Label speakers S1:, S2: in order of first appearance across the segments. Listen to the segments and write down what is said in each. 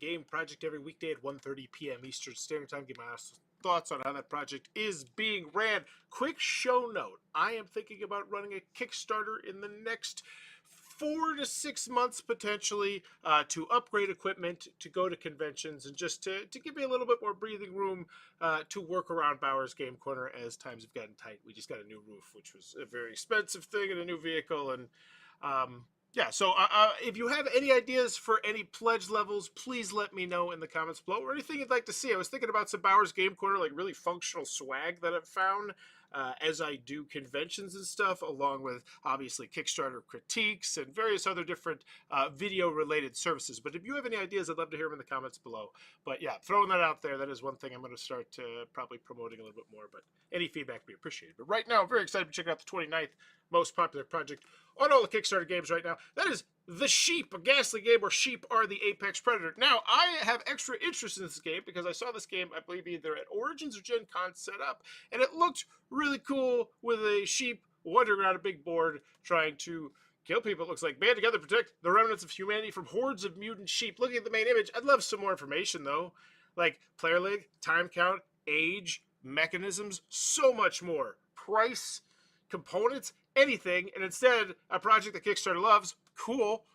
S1: game project every weekday at 1:30 p.m. Eastern Standard Time. Give my honest thoughts on how that project is being ran. Quick show note. I am thinking about running a Kickstarter in the next 4 to 6 months potentially to upgrade equipment, to go to conventions, and just to give me a little bit more breathing room to work around Bauer's Game Corner as times have gotten tight. We just got a new roof, which was a very expensive thing, and a new vehicle, and yeah, so if you have any ideas for any pledge levels, please let me know in the comments below, or anything you'd like to see. I was thinking about some Bauer's Game Corner, like really functional swag that I've found as I do conventions and stuff, along with obviously Kickstarter critiques and various other different video-related services. But if you have any ideas, I'd love to hear them in the comments below. But yeah, throwing that out there, that is one thing I'm going to start probably promoting a little bit more. But any feedback would be appreciated. But right now, I'm very excited to check out the 29th most popular project on all the Kickstarter games right now. That is The Sheep, a Ghastly game where sheep are the apex predator. Now, I have extra interest in this game because I saw this game, I believe, either at Origins or Gen Con set up, and it looked really cool with a sheep wandering around a big board trying to kill people. It looks like band together protect the remnants of humanity from hordes of mutant sheep. Looking at the main image, I'd love some more information, though. Like player leg, time count, age, mechanisms, so much more. Price, components, anything, and instead a project that Kickstarter loves, cool,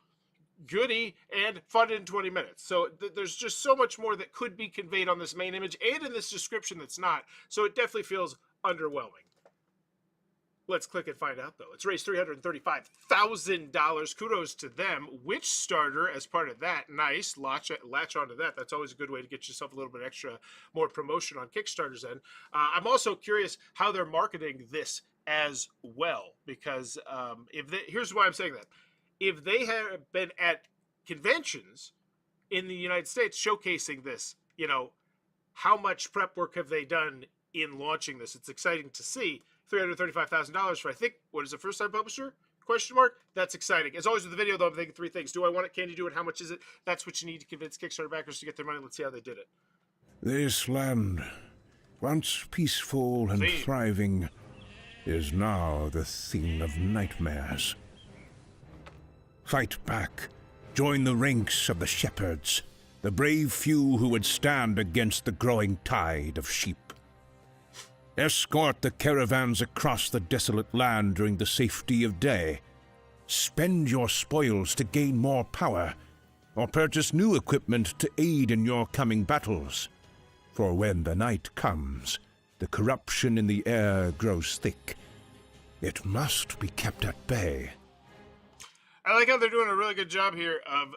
S1: goody, and funded in 20 minutes. So there's just so much more that could be conveyed on this main image and in this description that's not. So it definitely feels underwhelming. Let's click and find out, though. It's raised $335,000. Kudos to them. Witch Starter, as part of that, nice. Latch onto that. That's always a good way to get yourself a little bit extra, more promotion on Kickstarter's end. I'm also curious how they're marketing this as well, because here's why I'm saying that. If they have been at conventions in the United States showcasing this, you know, how much prep work have they done in launching this? It's exciting to see. $335,000 for, I think, what is it, first-time publisher? Question mark? That's exciting. As always with the video, though, I'm thinking three things. Do I want it? Can you do it? How much is it? That's what you need to convince Kickstarter backers to get their money. Let's see how they did it.
S2: This land, once peaceful and thriving, is now the scene of nightmares. Fight back. Join the ranks of the shepherds, the brave few who would stand against the growing tide of sheep. Escort the caravans across the desolate land during the safety of day. Spend your spoils to gain more power, or purchase new equipment to aid in your coming battles. For when the night comes, the corruption in the air grows thick. It must be kept at bay.
S1: I like how they're doing a really good job here of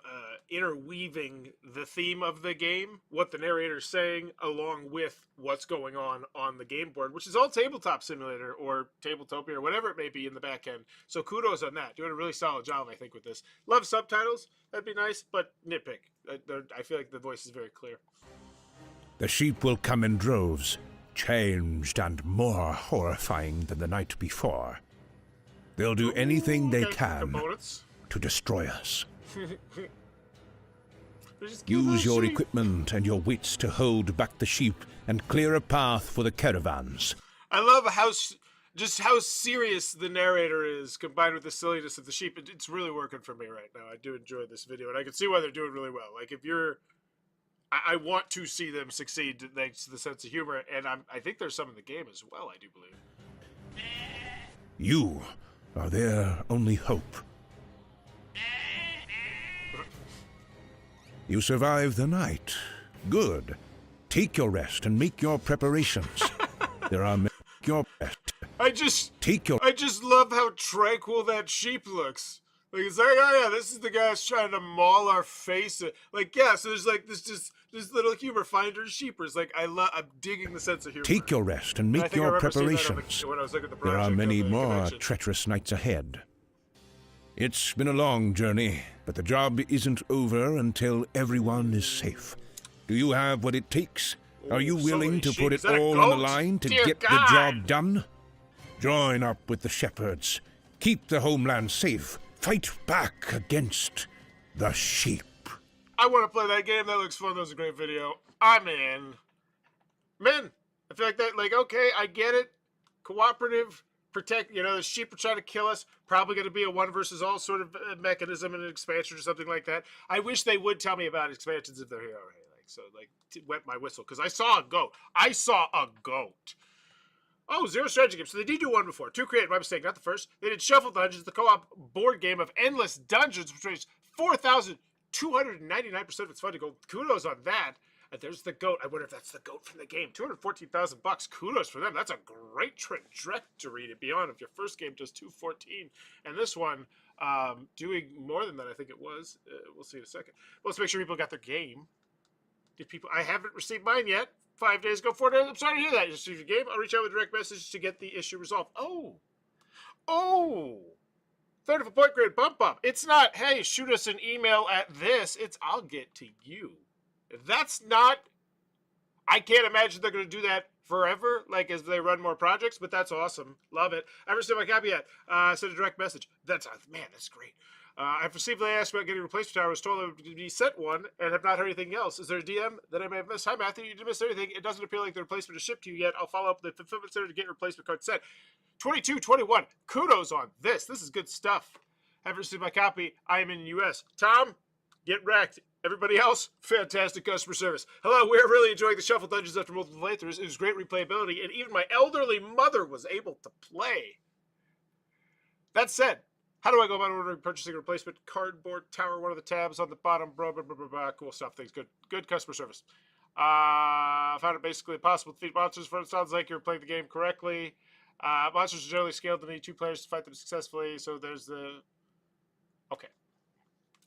S1: interweaving the theme of the game, what the narrator's saying, along with what's going on the game board, which is all Tabletop Simulator or Tabletopia or whatever it may be in the back end. So kudos on that. Doing a really solid job, I think, with this. Love subtitles. That'd be nice, but nitpick. I feel like the voice is very clear.
S2: The sheep will come in droves, changed and more horrifying than the night before. They'll do anything they can to destroy us. Use your equipment and your wits to hold back the sheep and clear a path for the caravans.
S1: I love how serious the narrator is combined with the silliness of the sheep. It's really working for me right now. I do enjoy this video, and I can see why they're doing really well. Like, if you're... I want to see them succeed thanks to the sense of humor, and I think there's some in the game as well, I do believe.
S2: You are their only hope. You survived the night. Good. Take your rest and make your preparations. There are your best.
S1: I just love how tranquil that sheep looks. Like, it's like, oh yeah, this is the guy that's trying to maul our face. Like, yeah, so there's like this little humor. Finders sheepers. Like, I'm digging the sense of humor.
S2: Take your rest and make your preparations. There are many more treacherous nights ahead. It's been a long journey, but the job isn't over until everyone is safe. Do you have what it takes? Are you willing to put it all on the line to get the job done? Join up with the shepherds. Keep the homeland safe. Fight back against the sheep.
S1: I want to play that game. That looks fun. That was a great video. I'm in. Man, I feel like that, like, okay, I get it. Cooperative. protect, the sheep are trying to kill us. Probably going to be a one versus all sort of mechanism in an expansion or something like that. I wish they would tell me about expansions if they're here already. Wet my whistle, because I saw a goat. Oh, Zero Strategy Game. So they did do one before. Two created, my mistake, not the first. They did Shuffle Dungeons, the co-op board game of endless dungeons, which raised 4,299% of its funding. Kudos on that. And there's the goat. I wonder if that's the goat from the game. $214,000. Kudos for them. That's a great trajectory to be on if your first game does 214, and this one doing more than that. I think it was. We'll see in a second. Well, let's make sure people got their game. I haven't received mine yet. 5 days ago, 4 days. I'm sorry to hear that. You received your game. I'll reach out with a direct message to get the issue resolved. Oh. Third of a point grade bump up. It's not, hey, shoot us an email at this. It's, I'll get to you. That's not, I can't imagine they're going to do that forever, like as they run more projects, but that's awesome. Love it. I haven't received my copy yet. Send a direct message. That's great. I've received the ask about getting a replacement tower. I was told I would be sent one and have not heard anything else. Is there a DM that I may have missed? Hi, Matthew. You didn't miss anything. It doesn't appear like the replacement is shipped to you yet. I'll follow up with the fulfillment center to get your replacement card sent. 2221. Kudos on this. This is good stuff. Haven't received my copy. I am in the U.S. Tom, get wrecked. Everybody else, fantastic customer service. Hello, we're really enjoying the Shuffle Dungeons after multiple playthroughs. It was great replayability, and even my elderly mother was able to play. That said, how do I go about ordering, purchasing a replacement cardboard tower? One of the tabs on the bottom. Blah, blah, blah, blah, blah. Cool stuff. Thanks. Good customer service. I found it basically impossible to defeat monsters. For it sounds like you're playing the game correctly. Monsters are generally scaled to need 2 players to fight them successfully. So there's the... Okay.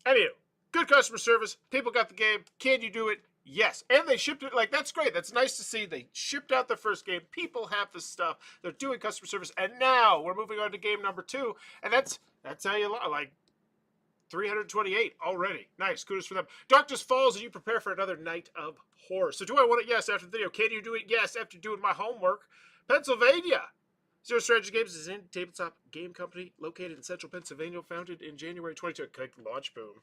S1: Anywho, good customer service. People got the game. Can you do it? Yes. And they shipped it. Like, that's great. That's nice to see. They shipped out the first game. People have this stuff. They're doing customer service. And now we're moving on to game number 2. And that's how you like 328 already. Nice. Kudos for them. Darkness falls and you prepare for another night of horror. So do I want it? Yes. After the video. Can you do it? Yes. After doing my homework. Pennsylvania. Zero Strategy Games is a tabletop game company located in central Pennsylvania, founded in January 22. Launch Boom.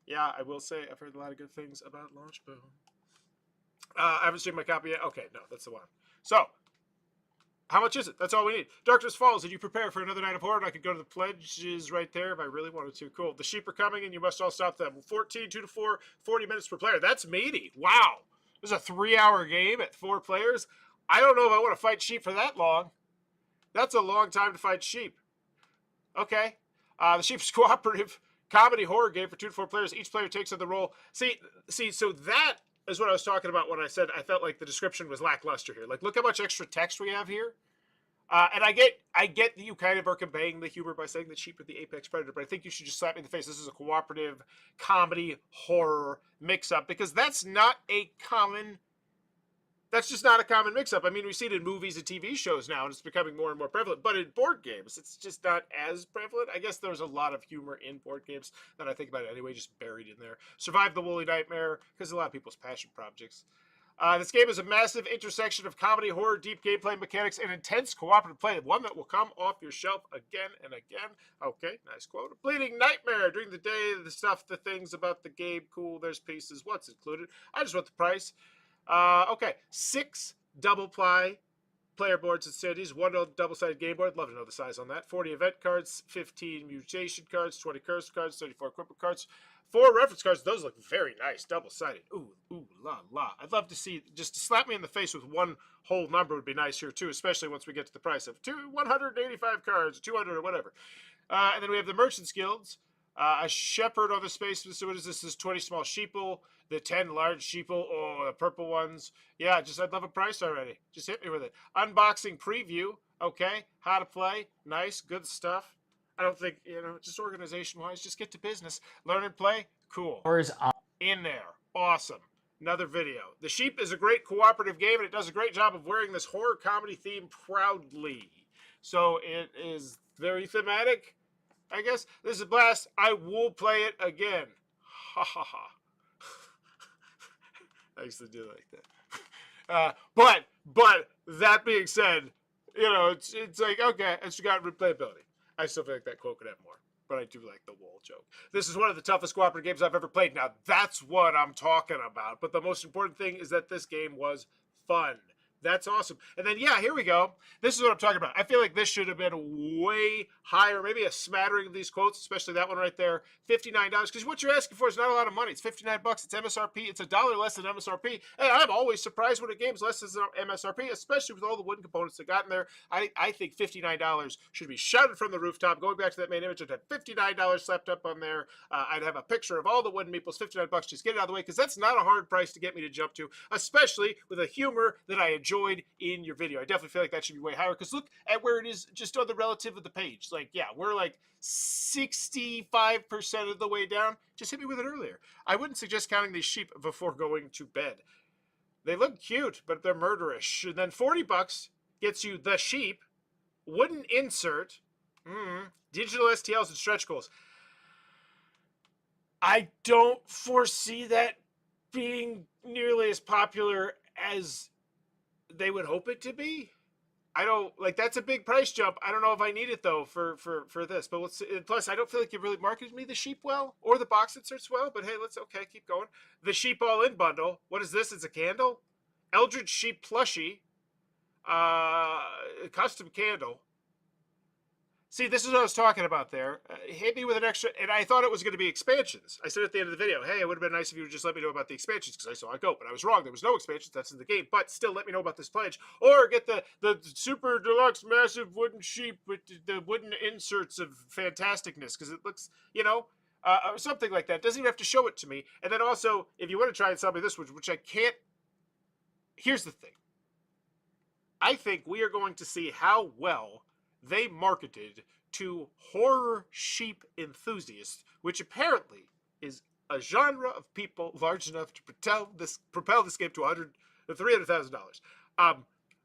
S1: Yeah, I will say I've heard a lot of good things about Launch Boom. I haven't seen my copy yet. Okay, no, that's the one. So, how much is it? That's all we need. Darkness falls, and you prepare for another night of horror. And I could go to the pledges right there if I really wanted to. Cool. The sheep are coming, and you must all stop them. 14, 2 to 4, 40 minutes per player. That's meaty. Wow. This is a 3-hour game at 4 players. I don't know if I want to fight sheep for that long. That's a long time to fight sheep. Okay. The sheep's cooperative comedy horror game for 2 to 4 players. Each player takes on the role. See, so that is what I was talking about when I said I felt like the description was lackluster here. Like, look how much extra text we have here. And I get that you kind of are conveying the humor by saying that sheep are the apex predator, but I think you should just slap me in the face. This is a cooperative comedy horror mix-up, because that's just not a common mix-up. I mean, we see it in movies and TV shows now, and it's becoming more and more prevalent. But in board games, it's just not as prevalent. I guess there's a lot of humor in board games that I think about it anyway, just buried in there. Survive the Woolly Nightmare, because a lot of people's passion projects. This game is a massive intersection of comedy, horror, deep gameplay mechanics, and intense cooperative play. One that will come off your shelf again and again. Okay, nice quote. A bleeding nightmare during the day. The stuff, the things about the game. Cool, there's pieces. What's included? I just want the price. Okay, 6 double-ply player boards and cities, 1 double-sided game board. Love to know the size on that. 40 event cards, 15 mutation cards, 20 curse cards, 34 equipment cards, 4 reference cards. Those look very nice, double-sided. Ooh, la. I'd love to see, just to slap me in the face with one whole number would be nice here too, especially once we get to the price of 185 cards, 200 or whatever. And then we have the Merchants Guilds. A shepherd on the space. So what is this? This is 20 small sheeple, the 10 large sheeple, oh, the purple ones. Yeah, I'd love a price already. Just hit me with it. Unboxing preview. Okay, how to play. Nice, good stuff. I don't think, just organization-wise, just get to business. Learn and play. Cool. In there. Awesome. Another video. The Sheep is a great cooperative game, and it does a great job of wearing this horror comedy theme proudly. So it is very thematic. I guess this is a blast. I will play it again. Ha ha ha. I used to do it like that. But that being said, it's like, okay, it's got replayability. I still feel like that quote could have more, but I do like the wall joke. This is one of the toughest cooperative games I've ever played. Now that's what I'm talking about. But the most important thing is that this game was fun. That's awesome. And then, yeah, here we go. This is what I'm talking about. I feel like this should have been way higher, maybe a smattering of these quotes, especially that one right there, $59. Because what you're asking for is not a lot of money. It's $59. It's MSRP. It's $1 less than MSRP. Hey, I'm always surprised when a game's less than MSRP, especially with all the wooden components that got in there. I think $59 should be shouted from the rooftop. Going back to that main image, I'd have $59 slapped up on there. I'd have a picture of all the wooden meeples, $59. Just get it out of the way, because that's not a hard price to get me to jump to, especially with a humor that I enjoyed in your video. I definitely feel like that should be way higher, because look at where it is just on the relative of the page. Like, yeah, we're like 65% of the way down. Just hit me with it earlier. I wouldn't suggest counting these sheep before going to bed. They look cute, but they're murderish. And then $40 gets you the sheep, wooden insert, digital STLs, and stretch goals. I don't foresee that being nearly as popular as they would hope it to be. I don't like, that's a big price jump. I don't know if I need it though for this. But let's, plus I don't feel like you really marketed me the sheep well or the box inserts well. But hey, okay, keep going. The sheep all in bundle. What is this? It's a candle. Eldritch sheep plushie. Custom candle. See, this is what I was talking about there. Hit me with an extra, and I thought it was going to be expansions. I said at the end of the video, hey, it would have been nice if you would just let me know about the expansions, because I saw it go, but I was wrong. There was no expansions. That's in the game, but still let me know about this pledge. Or get the super deluxe massive wooden sheep with the wooden inserts of fantasticness, because it looks, or something like that. Doesn't even have to show it to me. And then also, if you want to try and sell me this, which I can't, here's the thing. I think we are going to see how well they marketed to horror sheep enthusiasts, which apparently is a genre of people large enough to propel this game to $300,000.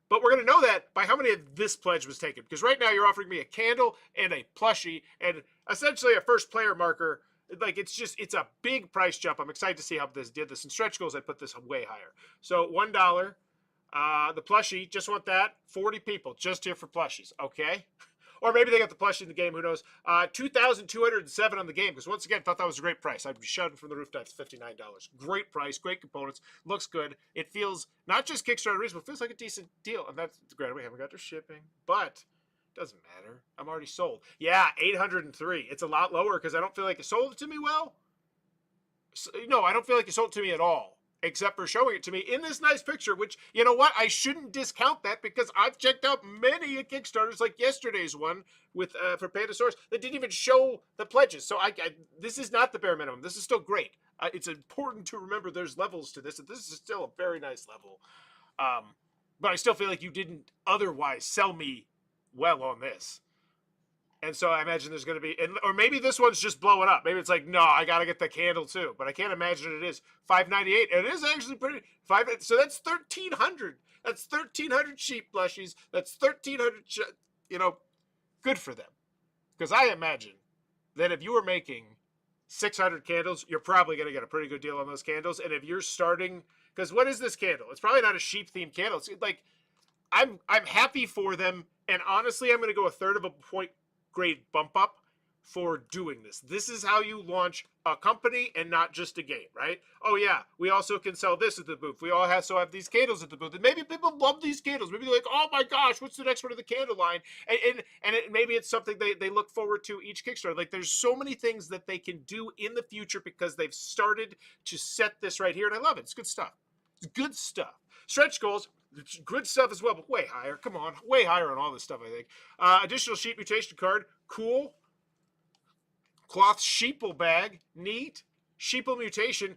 S1: But we're going to know that by how many of this pledge was taken, because right now you're offering me a candle and a plushie and essentially a first player marker. Like, it's a big price jump. I'm excited to see how this did this. In stretch goals, I put this way higher. So $1. The plushie, just want that. 40 people just here for plushies, okay? Or maybe they got the plushie in the game, who knows? 2,207 on the game, because once again, thought that was a great price. I'd be shouting from the rooftops, $59. Great price, great components, looks good. It feels not just Kickstarter reasonable, it feels like a decent deal. And that's great. We haven't got their shipping, but it doesn't matter. I'm already sold. Yeah, 803. It's a lot lower because I don't feel like you sold it to me well. No, I don't feel like you sold it to me at all, except for showing it to me in this nice picture, which, you know what? I shouldn't discount that, because I've checked out many Kickstarters, like yesterday's one with for Pandasaurus, that didn't even show the pledges. So this is not the bare minimum. This is still great. It's important to remember there's levels to this, and this is still a very nice level. But I still feel like you didn't otherwise sell me well on this. And so I imagine there's going to be, or maybe this one's just blowing up. Maybe it's like, no, I got to get the candle too. But I can't imagine it is $598. And it is actually pretty, so that's 1,300. That's 1,300 sheep plushies. That's 1,300, good for them. Because I imagine that if you were making 600 candles, you're probably going to get a pretty good deal on those candles. And if you're starting, because what is this candle? It's probably not a sheep-themed candle. It's like, I'm happy for them. And honestly, I'm going to go a third of a point grade bump up for doing this. This is how you launch a company and not just a game, right? Oh yeah, we also can sell this at the booth. We also have these candles at the booth. And maybe people love these candles. Maybe they're like, oh my gosh, what's the next one of the candle line? And maybe it's something they look forward to each Kickstarter. Like, there's so many things that they can do in the future because they've started to set this right here. And I love it. It's good stuff. It's good stuff. Stretch goals, good stuff as well, but way higher. Come on, way higher on all this stuff, I think. Additional sheep mutation card, cool. Cloth sheeple bag, neat. Sheeple mutation.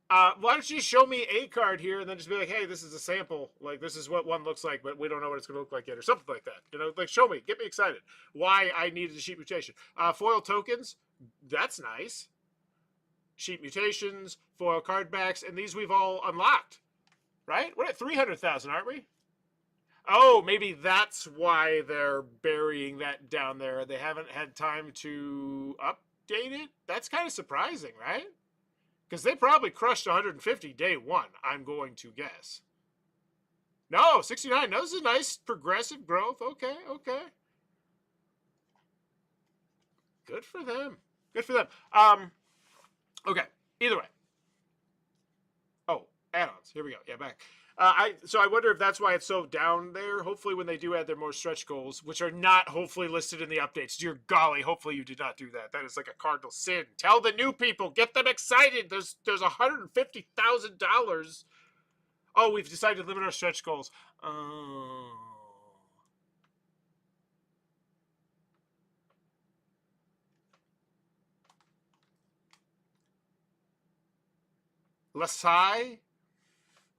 S1: Why don't you show me a card here and then just be like, hey, this is a sample. Like, this is what one looks like, but we don't know what it's going to look like yet, or something like that. Like, show me, get me excited. Why I needed a sheep mutation. Foil tokens, that's nice. Sheep mutations, foil card backs, and these we've all unlocked. Right? We're at 300,000, aren't we? Oh, maybe that's why they're burying that down there. They haven't had time to update it. That's kind of surprising, right? Because they probably crushed 150 day one, I'm going to guess. No, 69. No, this is a nice progressive growth. Okay. Good for them. Good for them. Okay. Either way. Oh, Add-ons. Here we go. Yeah, back. So I wonder if that's why it's so down there. Hopefully when they do add their more stretch goals, which are not hopefully listed in the updates. Dear golly, hopefully you did not do that. That is like a cardinal sin. Tell the new people. Get them excited. There's $150,000. Oh, we've decided to limit our stretch goals. Oh. Less high?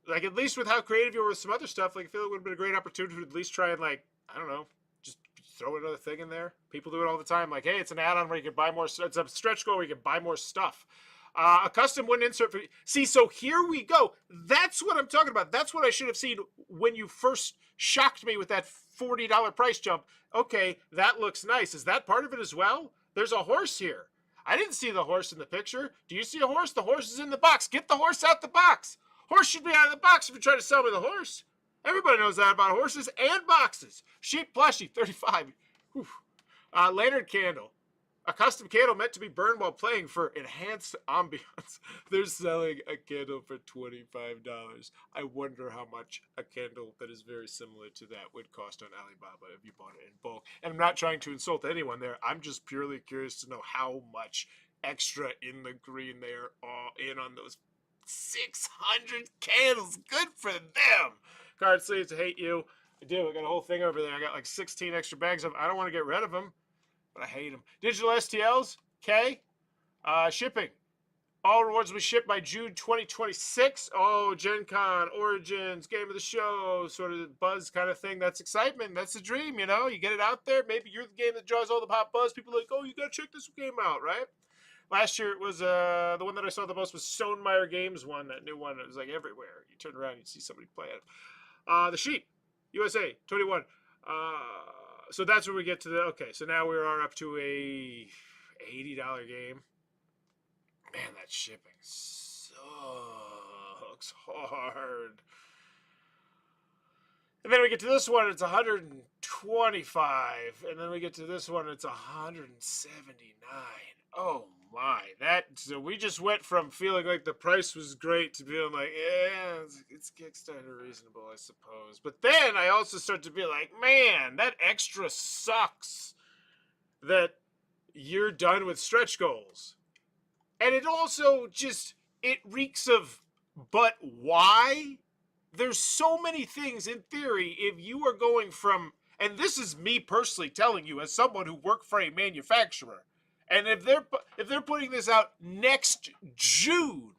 S1: Like, at least with how creative you were with some other stuff, like, I feel it would have been a great opportunity to at least try and, like, I don't know, just throw another thing in there. People do it all the time. Like, hey, it's an add-on where you can buy more. It's a stretch goal where you can buy more stuff. A custom wooden insert for. See, so here we go. That's what I'm talking about. That's what I should have seen when you first shocked me with that $40 price jump. Okay, that looks nice. Is that part of it as well? There's a horse here. I didn't see the horse in the picture. Do you see a horse? The horse is in the box. Get the horse out the box. Horse should be out of the box if you're trying to sell me the horse. Everybody knows that about horses and boxes. Sheep plushie, 35. Lantern candle. A custom candle meant to be burned while playing for enhanced ambiance. They're selling a candle for $25. I wonder how much a candle that is very similar to that would cost on Alibaba if you bought it in bulk. And I'm not trying to insult anyone there. I'm just purely curious to know how much extra in the green they are all in on those 600 candles. Good for them. Card sleeves, I hate you. I do. I got a whole thing over there. I got like 16 extra bags of them. I don't want to get rid of them, but I hate them. Digital STLs, K. Shipping. All rewards will be shipped by June 2026. Oh, Gen Con, Origins, Game of the Show, sort of buzz kind of thing. That's excitement. That's the dream, you know? You get it out there. Maybe you're the game that draws all the pop buzz. People are like, oh, you got to check this game out, right? Last year, it was the one that I saw the most was Stonemaier Games one, that new one. It was like everywhere. You turn around, you'd see somebody play it. The Sheep, USA, 21. So that's where we get to the, okay, so now we are up to a $80 game. Man, that shipping sucks hard. And then we get to this one, it's 125. And then we get to this one, it's 179. Oh my, so we just went from feeling like the price was great to feeling like, yeah, it's Kickstarter reasonable, I suppose. But then I also start to be like, man, that extra sucks that you're done with stretch goals. And it also just, it reeks of, but why? There's so many things in theory, if you are going from, and this is me personally telling you as someone who worked for a manufacturer, and if they're putting this out next June,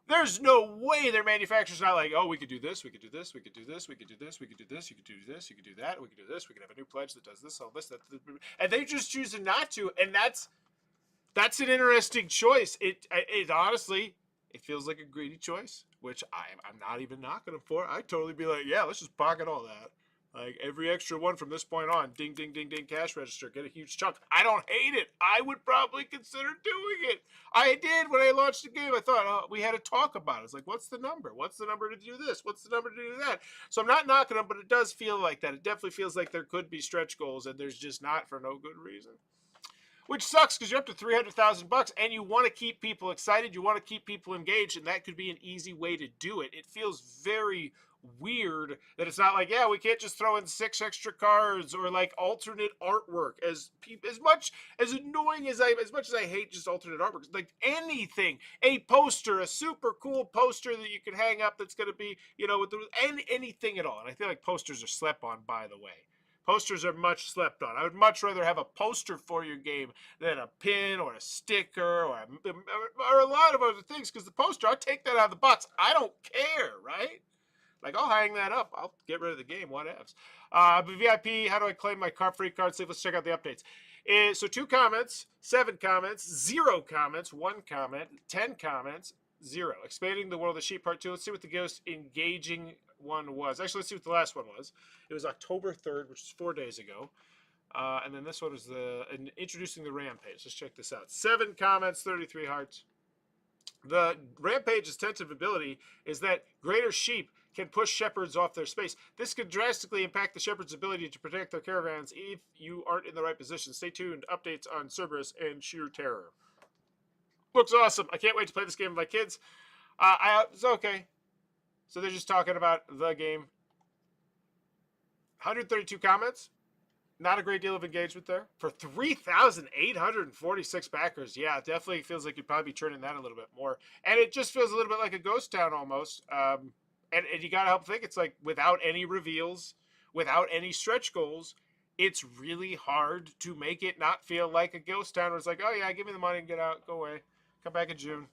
S1: there's no way their manufacturer's not like, oh, we could do this, we could do this, we could do this, we could do this, we could do this, you could do this, you could do that, we could do this, we could have a new pledge that does this, all this, that, and they just choosing not to, and that's an interesting choice. It honestly, it feels like a greedy choice, which I'm not even knocking them for. I'd totally be like, yeah, let's just pocket all that. Like, every extra one from this point on, ding, ding, ding, ding, cash register, get a huge chunk. I don't hate it. I would probably consider doing it. I did when I launched the game. I thought, we had to talk about it. It's like, what's the number? What's the number to do this? What's the number to do that? So I'm not knocking them, but it does feel like that. It definitely feels like there could be stretch goals, and there's just not for no good reason. Which sucks because you're up to $300,000 and you want to keep people excited. You want to keep people engaged, and that could be an easy way to do it. It feels very weird that it's not like, yeah, we can't just throw in 6 extra cards or like alternate artwork. As much as annoying as much as I hate just alternate artwork, like anything, a poster, a super cool poster that you can hang up that's going to be, you know, with anything at all. And I feel like posters are slept on, by the way. Posters are much slept on. I would much rather have a poster for your game than a pin or a sticker or a lot of other things, because the poster, I'll take that out of the box. I don't care, right? Like, I'll hang that up. I'll get rid of the game, whatevs. VIP, how do I claim my free card sleeve? Let's check out the updates. So 2 comments, 7 comments, 0 comments, 1 comment, 10 comments, 0. Expanding the World of Sheep Part 2. Let's see what the most engaging one was. Actually, let's see what the last one was. It was October 3rd, which is 4 days ago. And then this one is introducing the Rampage. Let's check this out. 7 comments, 33 hearts. The Rampage's tentative ability is that greater sheep can push shepherds off their space. This could drastically impact the shepherd's ability to protect their caravans if you aren't in the right position. Stay tuned. Updates on Cerberus and Sheer Terror. Looks awesome. I can't wait to play this game with my kids. It's okay. So they're just talking about the game. 132 comments. Not a great deal of engagement there. For 3,846 backers, yeah, it definitely feels like you'd probably be turning that a little bit more. And it just feels a little bit like a ghost town almost. And you got to help think, it's like without any reveals, without any stretch goals, it's really hard to make it not feel like a ghost town where it's like, oh yeah, give me the money and get out, go away. Come back in June.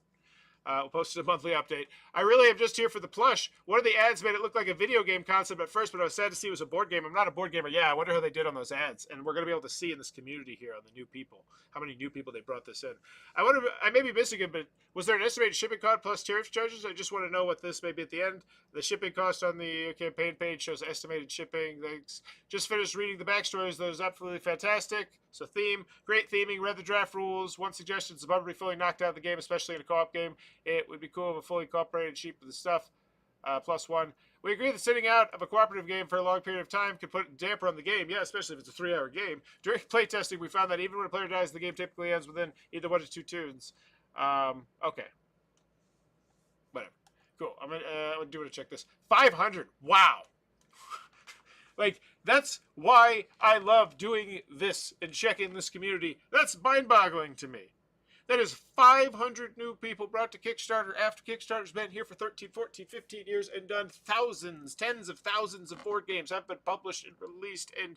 S1: We'll post a monthly update. I really am just here for the plush. One of the ads made it look like a video game concept at first, but I was sad to see it was a board game. I'm not a board gamer. Yeah, I wonder how they did on those ads. And we're going to be able to see in this community here on the new people, how many new people they brought this in. I wonder, I may be missing it, but was there an estimated shipping cost plus tariff charges? I just want to know what this may be at the end. The shipping cost on the campaign page shows estimated shipping. Thanks. Just finished reading the backstories. Those absolutely fantastic. So theme, great theming, read the draft rules. One suggestion is the bumper be fully knocked out of the game, especially in a co-op game. It would be cool if a fully cooperated sheet with the stuff. +1. We agree that sitting out of a cooperative game for a long period of time could put a damper on the game. Yeah, especially if it's a 3-hour game. During playtesting, we found that even when a player dies, the game typically ends within either 1 to 2 turns. Okay. Whatever. Cool. I'm gonna do it to check this. 500. Wow. Like, that's why I love doing this and checking this community. That's mind-boggling to me. That is 500 new people brought to Kickstarter after Kickstarter's been here for 13, 14, 15 years and done thousands, tens of thousands of board games have been published and released and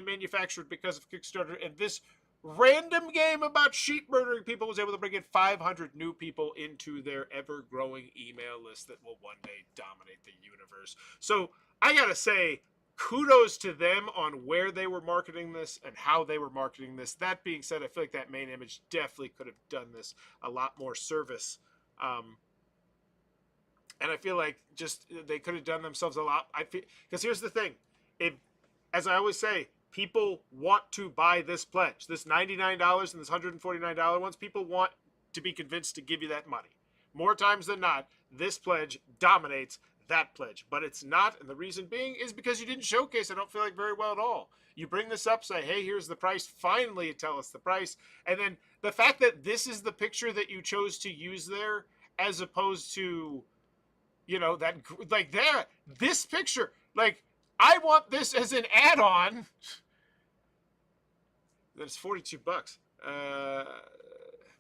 S1: manufactured because of Kickstarter. And this random game about sheep murdering people was able to bring in 500 new people into their ever-growing email list that will one day dominate the universe. So I gotta say, kudos to them on where they were marketing this and how they were marketing this. That being said, I feel like that main image definitely could have done this a lot more service. And I feel like just they could have done themselves a lot. Because here's the thing. As I always say, people want to buy this pledge. This $99 and this $149 ones, people want to be convinced to give you that money. More times than not, this pledge dominates that pledge, but it's not, and the reason being is because you didn't showcase, I don't feel like, very well at all. You bring this up, say, hey, here's the price, finally tell us the price, and then the fact that this is the picture that you chose to use there, as opposed to, you know, that, like, there, this picture, like, I want this as an add-on, that's $42.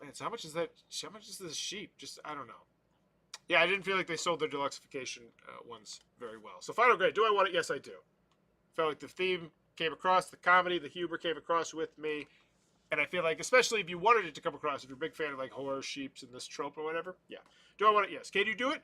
S1: Man, so how much is that, how much is this sheep? Just, I don't know. Yeah, I didn't feel like they sold their deluxification ones very well. So final grade, do I want it? Yes, I do. Felt like the theme came across, the comedy, the humor came across with me. And I feel like, especially if you wanted it to come across, if you're a big fan of like horror sheeps and this trope or whatever, yeah. Do I want it? Yes. Can you do it?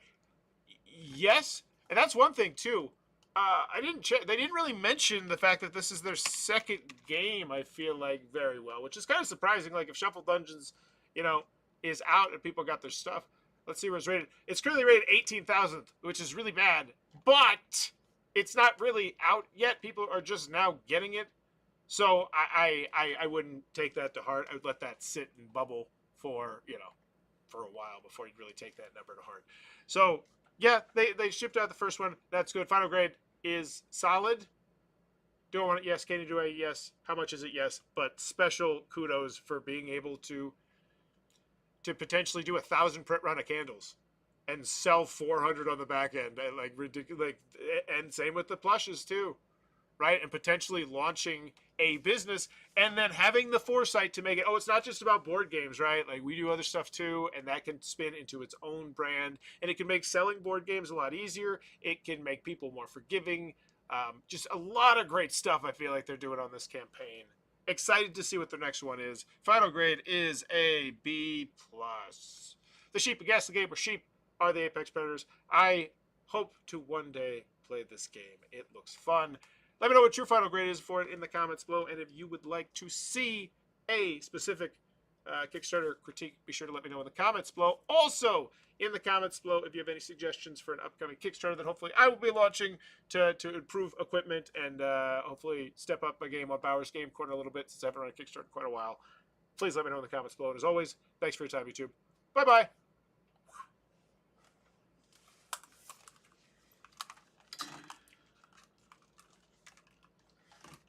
S1: Yes. And that's one thing too. I didn't check. They didn't really mention the fact that this is their second game, I feel like, very well, which is kind of surprising. Like if Shuffle Dungeons, you know, is out and people got their stuff. Let's see where it's rated. It's currently rated 18,000th, which is really bad. But it's not really out yet. People are just now getting it. So I wouldn't take that to heart. I would let that sit and bubble for, you know, for a while before you'd really take that number to heart. So, yeah, they shipped out the first one. That's good. Final grade is solid. Do I want it? Yes. Can you do a yes? How much is it? Yes. But special kudos for being able to potentially do 1,000 print run of candles and sell 400 on the back end, and like ridiculous. Like, and same with the plushes too, right? And potentially launching a business and then having the foresight to make it. Oh, it's not just about board games, right? Like we do other stuff too, and that can spin into its own brand, and it can make selling board games a lot easier. It can make people more forgiving. Just a lot of great stuff. I feel like they're doing on this campaign. Excited to see what the next one is. Final grade is a B+. The sheep, a Ghastly game where sheep are the apex predators. I hope to one day play this game. It looks fun. Let me know what your final grade is for it in the comments below. And if you would like to see a specific Kickstarter critique, be sure to let me know in the comments below. Also, in the comments below, if you have any suggestions for an upcoming Kickstarter that hopefully I will be launching to improve equipment and hopefully step up my game on Bowers Game Corner a little bit, since I haven't run a Kickstarter in quite a while. Please let me know in the comments below. And as always, thanks for your time, YouTube. Bye-bye.